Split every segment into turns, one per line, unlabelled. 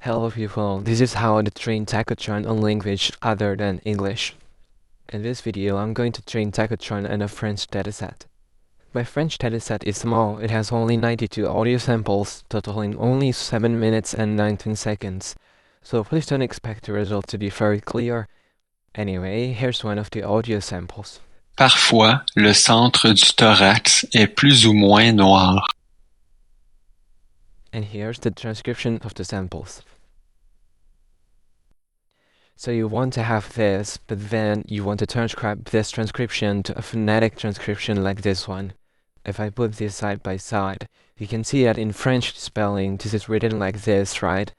Hello people, this is how to train Tacotron on language other than English. In this video, I'm going to train Tacotron on a French dataset. My French dataset is small, it has only 92 audio samples, totaling only 7 minutes and 19 seconds. So please don't expect the result to be very clear. Anyway, here's one of the audio samples.
Parfois, le centre du thorax est plus ou moins noir.
And here's the transcription of the samples. So you want to have this, but then you want to transcribe this transcription to a phonetic transcription like this one. If I put this side by side, you can see that in French spelling this is written like this, right?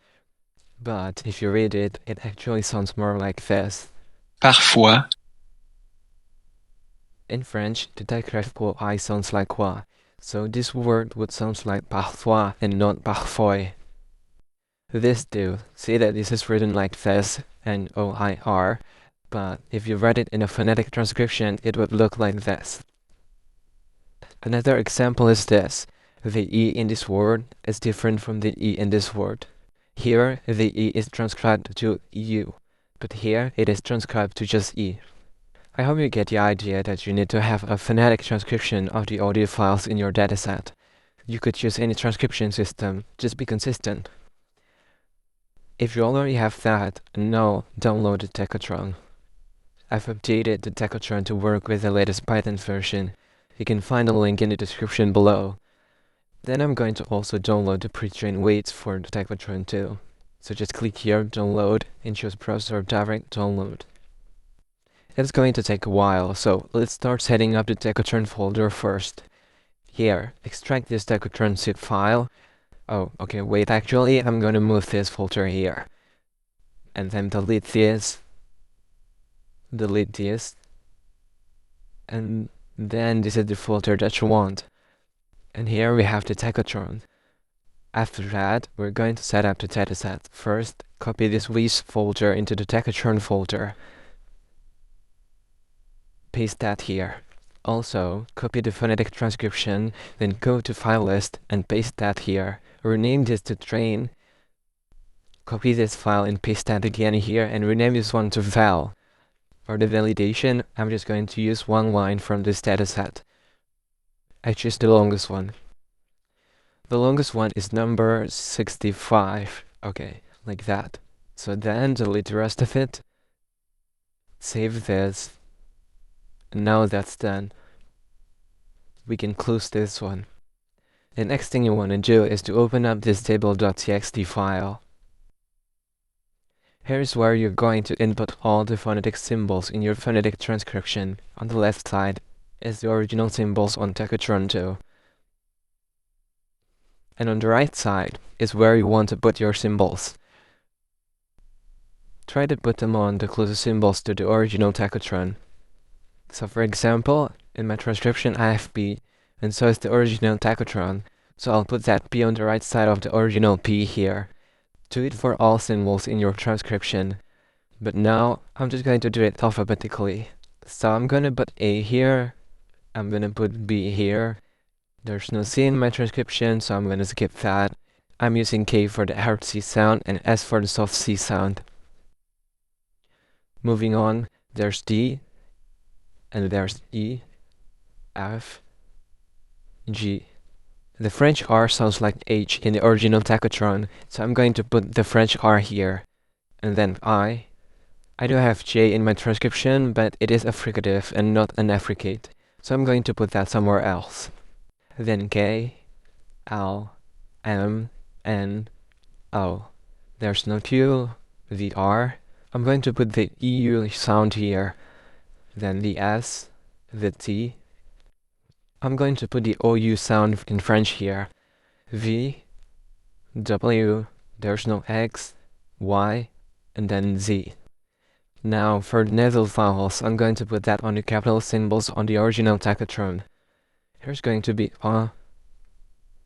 But if you read it, it actually sounds more like this.
Parfois,
In French, the digraph pour I sounds like quoi, so this word would sound like parfois and not parfois. This do, see that this is written like this, and O-I-R, but if you read it in a phonetic transcription, it would look like this. Another example is this. The E in this word is different from the E in this word. Here, the E is transcribed to U, but here it is transcribed to just E. I hope you get the idea that you need to have a phonetic transcription of the audio files in your dataset. You could use any transcription system, just be consistent. If you already have that, now download the Tacotron. I've updated the Tacotron to work with the latest Python version. You can find a link in the description below. Then I'm going to also download the pre-trained weights for the Tacotron too. So just click here, download, and choose browser direct download. It's going to take a while, so let's start setting up the Tacotron folder first. Here, extract this Tacotron zip file. Oh, okay, wait, actually, I'm going to move this folder here. And then delete this, and then this is the folder that you want. And here we have the Tacotron. After that, we're going to set up the dataset. First, copy this Wiz folder into the Tacotron folder. Paste that here. Also, copy the phonetic transcription, then go to file list and paste that here. Rename this to train. Copy this file and paste that again here and rename this one to val. For the validation, I'm just going to use one line from this dataset. I choose the longest one. The longest one is number 65. Okay, like that. So then delete the rest of it. Save this. And now that's done. We can close this one. The next thing you want to do is to open up this table.txt file. Here's where you're going to input all the phonetic symbols in your phonetic transcription. On the left side is the original symbols on Tacotron 2. And on the right side is where you want to put your symbols. Try to put them on the closest symbols to the original Tacotron. So for example, in my transcription I have P, and so is the original Tacotron, so I'll put that P on the right side of the original P here. Do it for all symbols in your transcription. But now, I'm just going to do it alphabetically. So I'm gonna put A here, I'm gonna put B here. There's no C in my transcription, so I'm gonna skip that. I'm using K for the hard C sound and S for the soft C sound. Moving on, there's D, and there's E, F, G. The French R sounds like H in the original Tacotron, so I'm going to put the French R here. And then I. I do have J in my transcription, but it is a fricative and not an affricate, so I'm going to put that somewhere else. Then K, L, M, N, O. There's no Q, the R. I'm going to put the EU sound here. Then the S, the T. I'm going to put the OU sound in French here. V, W, there's no X, Y, and then Z. Now, for the nasal vowels, I'm going to put that on the capital symbols on the original Tacotron. Here's going to be A,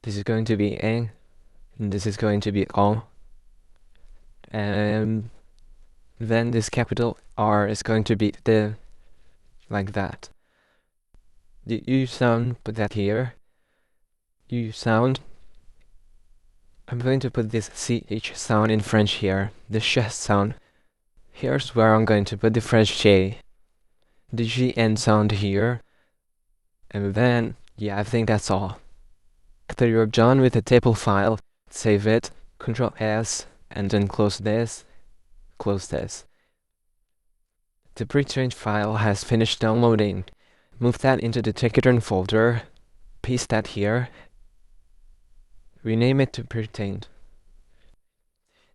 this is going to be A, and this is going to be O. And then this capital R is going to be the, like that. The U sound, put that here. U sound. I'm going to put this CH sound in French here, the sh sound. Here's where I'm going to put the French J, the GN sound here, and then, yeah, I think that's all. After you're done with the table file, save it, Ctrl S, and then close this, close this. The pretrained file has finished downloading. Move that into the Tacotron folder, paste that here, rename it to pretrained.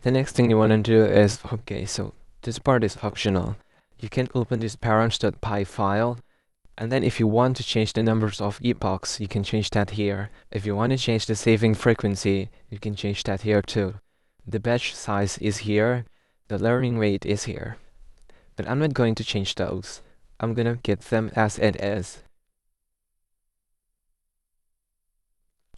The next thing you want to do is, okay, so this part is optional. You can open this params.py file, and then if you want to change the numbers of epochs, you can change that here. If you want to change the saving frequency, you can change that here too. The batch size is here, the learning rate is here. But I'm not going to change those. I'm gonna get them as it is.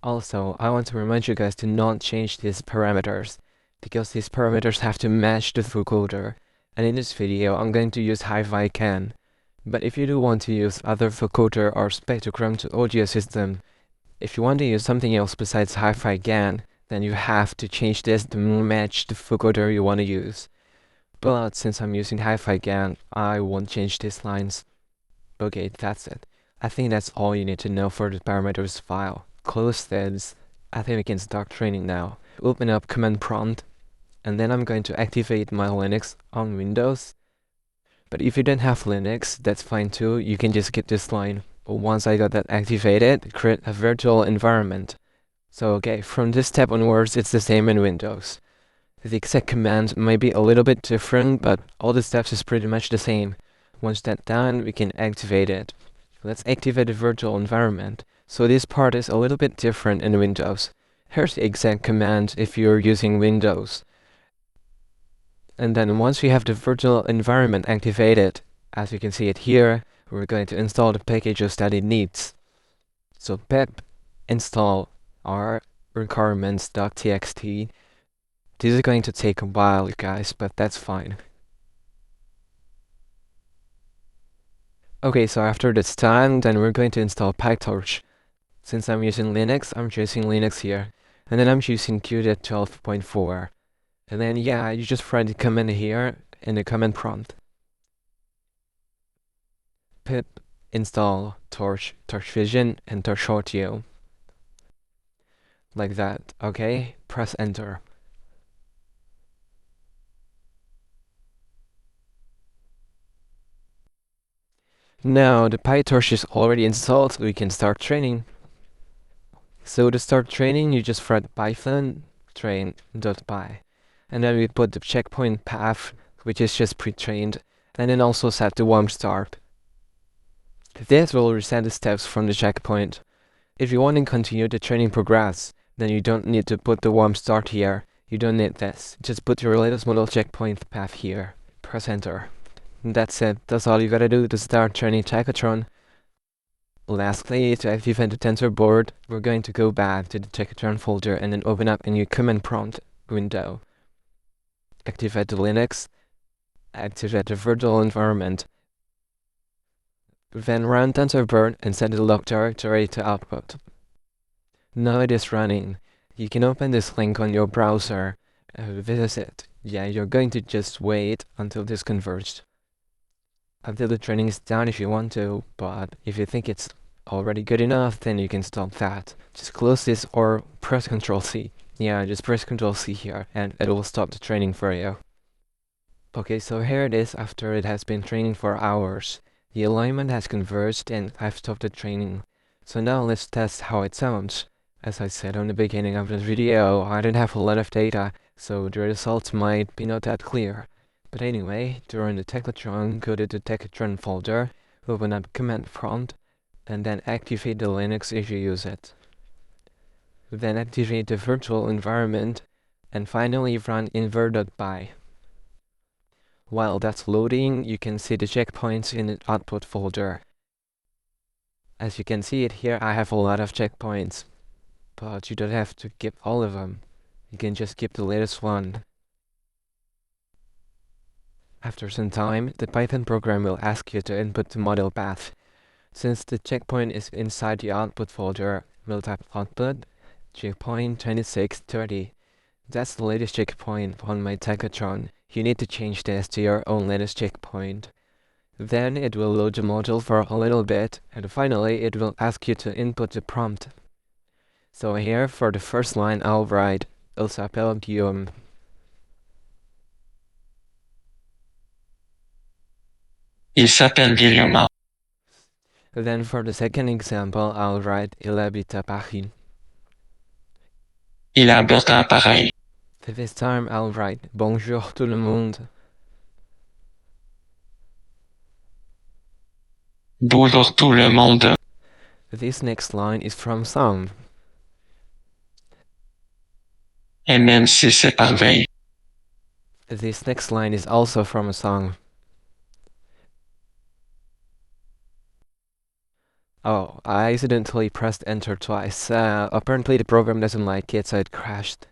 Also, I want to remind you guys to not change these parameters, because these parameters have to match the vocoder. And in this video, I'm going to use hi-fi can. But if you do want to use other vocoder or spectrogram to audio system, if you want to use something else besides hi-fi GAN, then you have to change this to match the vocoder you want to use. But since I'm using hi-fi GAN, I won't change these lines. Okay, that's it. I think that's all you need to know for the parameters file. Close this. I think we can start training now. Open up command prompt, and then I'm going to activate my Linux on Windows. But if you don't have Linux, that's fine too. You can just skip this line. But once I got that activated, create a virtual environment. So okay, from this step onwards, it's the same in Windows. The exact command might be a little bit different, but all the steps is pretty much the same. Once that's done, we can activate it. Let's activate the virtual environment. So this part is a little bit different in Windows. Here's the exact command if you're using Windows. And then once we have the virtual environment activated, as you can see it here, we're going to install the packages that it needs. So pip install our requirements.txt. This is going to take a while, you guys, but that's fine. Okay, so after this time, then we're going to install PyTorch. Since I'm using Linux, I'm choosing Linux here. And then I'm choosing Qt 12.4. And then, yeah, you just write the command here in the command prompt. Pip install Torch, Torch Vision, and Torch Audio. Like that, okay? Press enter. Now the PyTorch is already installed, so we can start training. So to start training, you just write python train.py, and then we put the checkpoint path, which is just pre-trained, and then also set the warm start. This will reset the steps from the checkpoint. If you want to continue the training progress, then you don't need to put the warm start here. You don't need this. Just put your latest model checkpoint path here. Press enter. That's it. That's all you gotta do to start training Tacotron. Lastly, to activate the tensor board, we're going to go back to the Tacotron folder and then open up a new command prompt window. Activate the Linux, activate the virtual environment, then run TensorBoard and set the log directory to output. Now it is running. You can open this link on your browser and visit it. Yeah, you're going to just wait until this converged. Until the training is done if you want to, but if you think it's already good enough, then you can stop that. Just close this or press Ctrl C. Yeah, just press Ctrl C here and it will stop the training for you. Okay, so here it is after it has been training for hours. The alignment has converged and I've stopped the training. So now let's test how it sounds. As I said on the beginning of this video, I don't have a lot of data, so the results might be not that clear. But anyway, to run the Tacotron, go to the Tacotron folder, open up command prompt, and then activate the Linux if you use it. Then activate the virtual environment, and finally run infer.py. While that's loading, you can see the checkpoints in the output folder. As you can see it here, I have a lot of checkpoints, but you don't have to keep all of them. You can just keep the latest one. After some time, the Python program will ask you to input the model path. Since the checkpoint is inside the output folder, we'll type output checkpoint 2630, That's the latest checkpoint on my Tacotron. You need to change this to your own latest checkpoint. Then it will load the module for a little bit, and finally it will ask you to input the prompt. So here, for the first line, I'll write Il s'appelle Guillaume.
Il s'appelle Guillaume.
Then for the second example, I'll write Il habite à Paris.
Il habite à Paris.
This time I'll write Bonjour tout le monde.
Bonjour tout le monde.
This next line is from Song.
Et même si c'est pareil.
This next line is also from a song. Oh, I accidentally pressed enter twice. Apparently the program doesn't like it, so it crashed.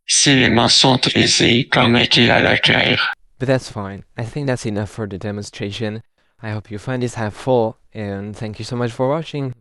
Si les mots sont utilisés, comment est-il à l'accueillir?
But that's fine. I think that's enough for the demonstration. I hope you find this helpful, and thank you so much for watching.